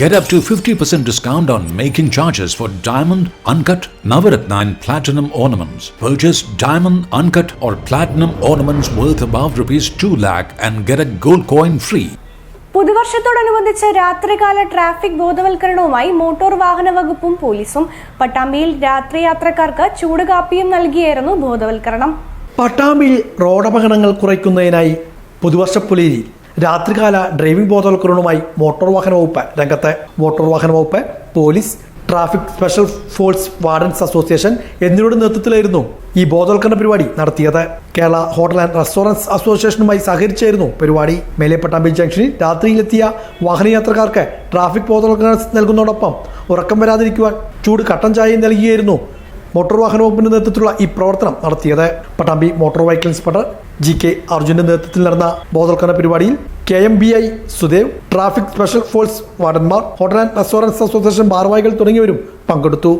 Get up to 50% discount on making charges for diamond, uncut, Navaratna and platinum ornaments. Purchase diamond, uncut or platinum ornaments worth above rupees 2 lakh and get a gold coin free. പുതുവർഷത്തോടനുബന്ധിച്ച് രാത്രികാല traffic ബോധവൽക്കരണവുമായി motor വാഹന വകുപ്പും പോലീസും പട്ടാമ്പിയിൽ രാത്രിയാത്രക്കാർക്ക് ചൂടുകാപ്പിയും നൽകിയായിരുന്നു ബോധവൽക്കരണം. പട്ടാമ്പിയിൽ റോഡപകടങ്ങൾ കുറയ്ക്കുന്നതിനായി പുതുവർഷപ്പുലരിയിൽ രാത്രികാല driving ബോധവൽക്കരണവുമായി motor വാഹന വകുപ്പ് രംഗത്ത്. Motor വാഹന വകുപ്പ്, police, traffic special force wardens association എന്നിവരുടെ നേതൃത്വത്തിലായിരുന്നു ഈ ബോധവൽക്കരണ പരിപാടി നടത്തിയത്. കേരള ഹോട്ടൽ ആൻഡ് റെസ്റ്റോറൻറ്റ്സ് അസോസിയേഷനുമായി സഹകരിച്ചായിരുന്നു പരിപാടി. മേലെ പട്ടാമ്പി ജംഗ്ഷനിൽ രാത്രിയിലെത്തിയ വാഹനയാത്രക്കാർക്ക് ട്രാഫിക് ബോധവൽക്കരണം നൽകുന്നതോടൊപ്പം ഉറക്കം വരാതിരിക്കുവാൻ ചൂട് കട്ടൻ ചായയും നൽകിയായിരുന്നു മോട്ടോർ വാഹന വകുപ്പിന്റെ നേതൃത്വത്തിലുള്ള ഈ പ്രവർത്തനം നടത്തിയത്. Pattambi motor vehicle inspector GK അർജുന്റെ നേതൃത്വത്തിൽ നടന്ന ബോധവൽക്കരണ പരിപാടിയിൽ KMBI Sudev, traffic special force വാർഡന്മാർ, ഹോട്ടൽ ആൻഡ് റെസ്റ്റോറൻറ്റ്സ് അസോസിയേഷൻ ഭാരവാഹികൾ തുടങ്ങിയവരും പങ്കെടുത്തു.